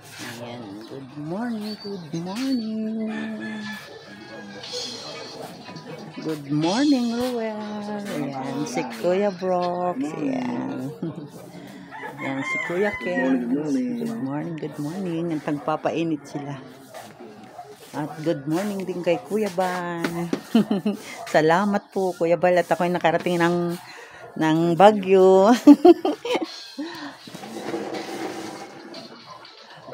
Ayan, good morning, good morning. Good morning, Ruel. Ayan, si Kuya Brox. Ayan. Ayan, si Kuya Ken. Good morning, good morning. At nagpapainit sila. At good morning din kay Kuya Bal. Salamat po, Kuya Bal. At ako'y nakarating ng Baguio.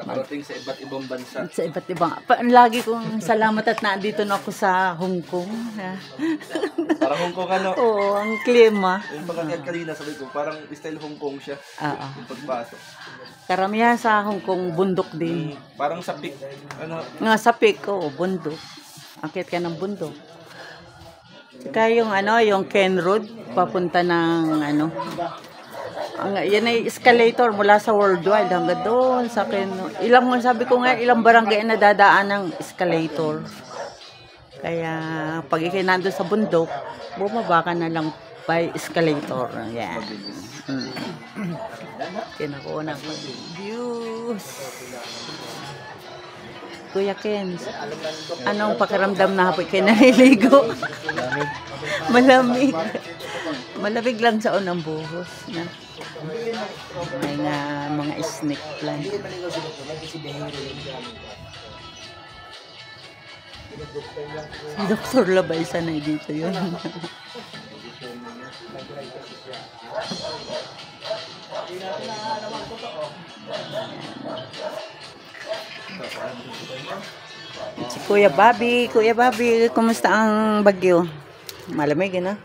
Nakarating sa iba't ibang bansa. Sa iba't ibang. Lagi kong salamat at nandito na ako sa Hong Kong. Parang Hong Kong ano? Oo, ang klima. Yung pagkakit kanina sabi ko, parang style Hong Kong siya. Oo. Yung pagpasok. Karamihan sa Hong Kong, bundok din. Parang sa peak, ano? Nga sa peak, oo, bundok. Akit ka ng bundok. Kaya yung Ken Road, papunta ng yan ay escalator mula sa Worldwide hanggang doon sa Ken. Sabi ko nga, ilang barangay na dadaan ng escalator. Kaya pag ikinando sa bundok, bumaba ka na lang by escalator. Yan. Kinakuha na ko views. Kuya Ken, anong pakiramdam na hapon kinaliligo? Malamig. Malamig lang sa unang buhos. Na. May nga mga snake plant. Si Dr. Labay sanay dito yun. Si Kuya Bobby, kumusta ang Baguio? Malamig, ano?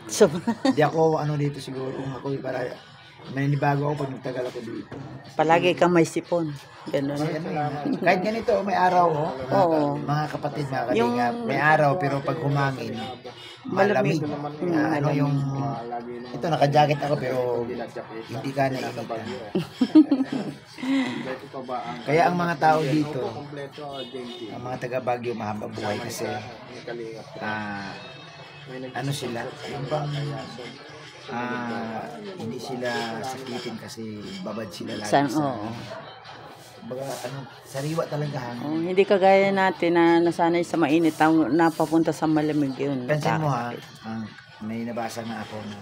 Sobra. Hindi ako dito siguro kung ako para maninibago ako pag nagtagal ako dito. Palagi kang may sipon. Ganun. Kahit ganito, may araw Oo. mga kapatid, mga kalingap, may araw pero pag humangin, malamig. Ito naka-jacket ako pero hindi ka nainitan. Kaya ang mga tao dito, ang mga taga Baguio mahaba buhay kasi sila, yung bang hindi sila sakitin kasi babad sila lagi baga sariwa talaga hangin. Hindi kagaya natin na nasanay sa mainit napapunta sa malamig yun. Pansin mo may nabasa na ako na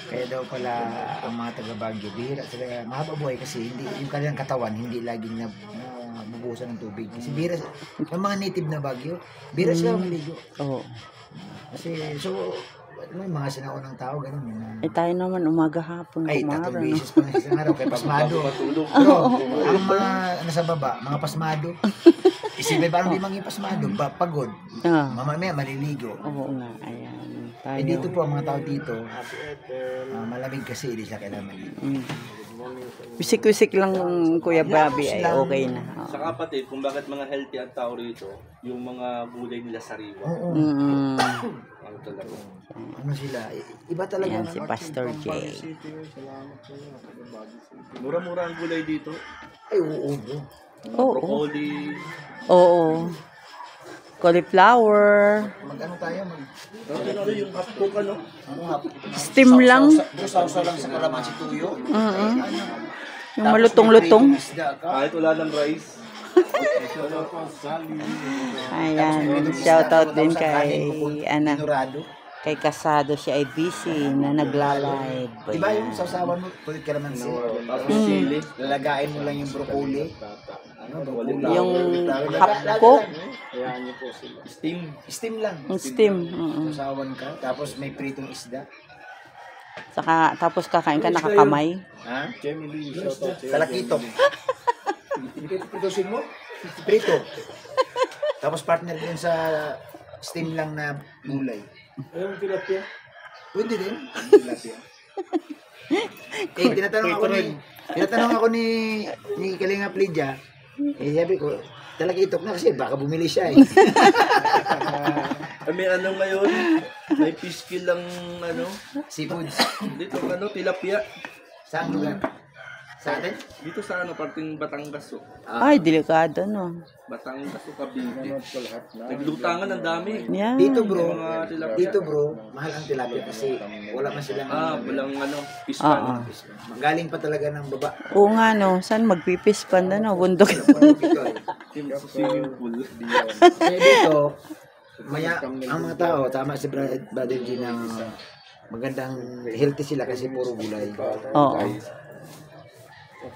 kaya daw pala ang mga taga Baguio bihira sila mahaba buhay kasi hindi yung kanilang katawan hindi laging nabubusan ng tubig kasi bihira yung mga native na Baguio bihira sila maligo. Oo. Kasi may mga sinaunang tao ganun tayo naman umaga hapon tatlong beses pa sa isang araw kaya pasmado. Pero ang mga nasa baba mga pasmado isipin parang di maging pasmado pagod mamaya maliligo. Oo nga, ayan tayo. Dito po ang mga tao dito malamig kasi hindi sila kailangan maligo. Wisik-wisik lang Kuya Bobby ay okay na. Sa kapatid, kung bakit mga healthy ang tao rito, yung mga gulay nila sariwa. Oo. Ano talaga? Sila? Iba talaga. Yan si Pastor J. Mura-mura ang gulay dito. Ay, oo. Broccoli. Oo. Cauliflower. Tayo? Yung hapcook Steam lang. Sausaw lang sa kalamansi tuyo. Yung malutong-lutong. Kahit wala ng rice. Ayan. Shoutout din kay Kasado. Siya ay busy na nagla-live. Diba yung sausawan mo? Kulit kalamansi. Lalagain mo lang yung broccoli. Yung hapcook. Steam lang. Steam. Sausawan ka. Tapos may pritong isda. Tapos kakain ka nakakamay. Talakitok. Pritosin mo? Prito. Tapos partner din sa steam lang na gulay. Ayun, tilapia. Pwede din. Tilapia. Tinatanong ako ni Kalingap Lydia. Sabi ko, talakitok na kasi baka bumili siya May ngayon, may fish kill lang seafoods. Dito tilapia. Saan lugar? Sa atin? Dito sa ano, parting Batangas oh. Ay, delikado, no? Batangas o Cavite. Naglutangan ang dami. Yan. Dito bro, Mga tilapia. dito bro, mahal ang tilapia kasi wala man silang Walang ano, Oo. pispan. galing pa talaga ng baba. Oo nga, no? Saan magpipispan na, no? Bundok. Swimming pool. Kaya dito, ang mga tao, tama si Brother G na magandang healthy sila kasi puro gulay. Oo.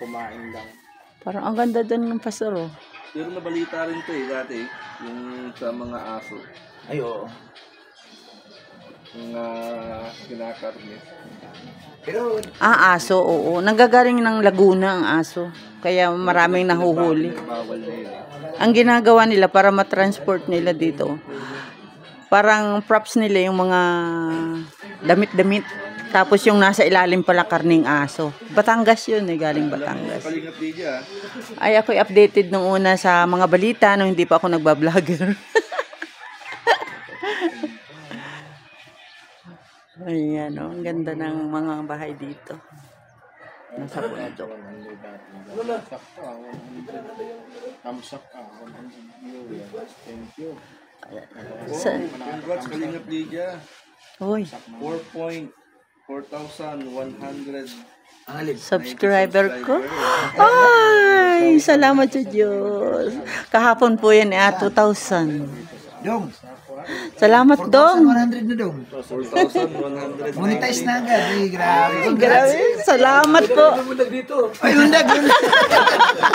Kumain lang. Parang ang ganda doon ng pastor, oh. Pero nabalita rin to dati, yung sa mga aso. Ay, oo. Mga kinakarne. Pero, Aso, oo. Nanggagaling ng Laguna ang aso. Kaya maraming nahuhuli. Bawal na yun. Ang ginagawa nila para matransport nila dito, parang props nila yung mga damit-damit. Tapos yung nasa ilalim pala karning aso. Batangas yun, galing Batangas. Kalingap Lydia. Ay, ako'y updated nung una sa mga balita nung hindi pa ako nagbablogger. Ayan, oh, ang ganda ng mga bahay dito. Nasa bundok. Sa, Congrats Kalingap Lydia. Uy, 4,100 ang alin. subscriber ko. Ay, salamat sa Diyos. Kahapon po yan, 2,000. Dong, Salamat, Dong. 4,100 na dong. 4,100. Monetize na agad. Ay, grabe. Grabe, salamat po. Ay, lundag.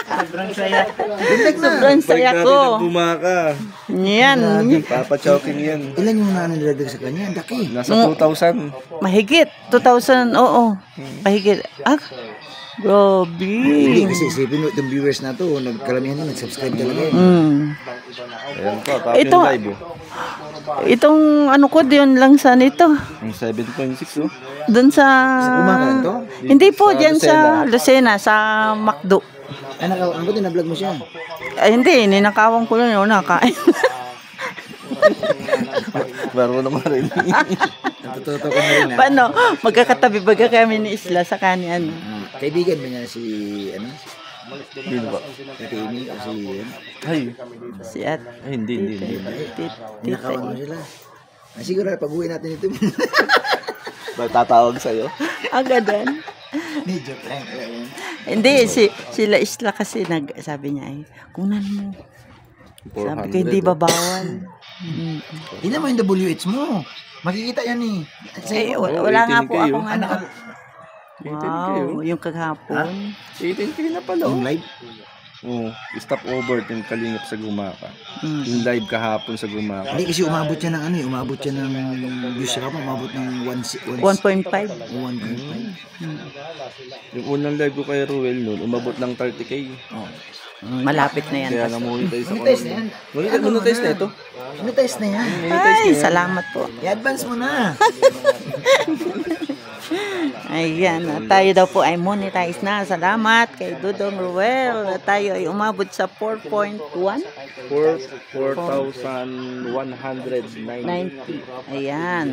Sobrang saya. Lundag na. Sobrang saya ko. Bumaka. Yan, Papa-choking yan. Ilan yung niladag sa kanya? Ang laki. Nasa 2,000. mahigit. 2,000, oo. Mahigit. Ah, Hindi grabe. kasi isipin mo itong viewers na to, nagkalamihan na, nag-subscribe talaga yun. Ayan po, tapos Ito, yung live oh. itong ano ko, diyon lang sa nito. Yung 7.6 oh. Doon sa... Kumakain to? Hindi po, Sa diyan sa Lucena, sa McDo. Ay, ang buti na-vlog mo siya. Ay, hindi, ninakawan ko lang yun, nakain. Baro naman rin. Natututo ko na rin ha. Paano? Magkakatabi baga kami ni Isla sa kanian. Kaibigan ba niya si, ano? Hindi ba? Si Amy o si, ano? Ay. Si At. Ay, hindi. Ninakawan mo sila. Siguro pag-uwi natin ito. Ba tatawag sa'yo? Agadan. Hindi, joke lang. Hindi, sila Isla kasi sabi niya ay, kunan mo. Sabi ko, hindi babawal. Tingnan mo yung WH mo. Makikita yan eh. Eh, wala nga po 18K akong ano. 18K Wow, yung kaghapon. 18K na pala Yung oh. live. Oo. Stop over yung Kalingap sa Gumaka. Mm. Yung live kahapon sa Gumaka. Hindi kasi umabot siya ng ano eh. Umabot siya ng views siya pa. Umabot ng 1.5. 1.5. Yung unang live ko kay Ruel noon, umabot ng 30K. Oh. Malapit na yan. Kaya na-monetize ako. Monetize na yan. Monetize na ito. Monetize na yan. Ay, salamat po. I-advance mo na. Ayan, tayo daw po ay monetize na. Salamat kay Dudong Ruel. Tayo ay umabot sa 4.1. 4,190. 90. Ayan.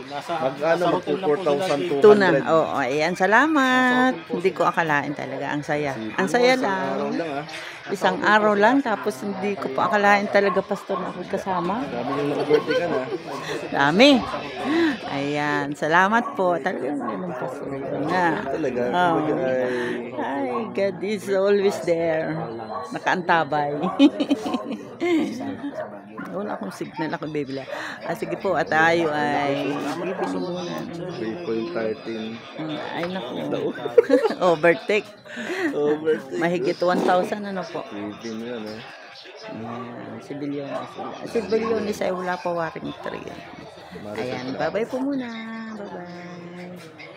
Mag-ano mag 4,200. Ito na. Oo, ayan. Salamat. Hindi ko akalain talaga. Ang saya. Ang saya Araw lang. lang ah. Isang araw lang. Tapos hindi ko pa akalain talaga, Pastor, na ako kasama. Sabi nyo naka-birthday ka na. Dami. Ayan. Salamat po. Talagang ganun, Pastor. Na. Talaga. Oh. Ay, Ay, God is always there. Nakaantabay. Wala akong signal ako, baby. Sige po, at tayo ay bibili muna. 3.13. Ay, naku. Overtake. Overtake. Mahigit 1,000 ano po. 18 yan eh. Si Bilyones. Si Bilyones ay wala pa waring 3. Ayan, bye-bye po muna. Bye-bye.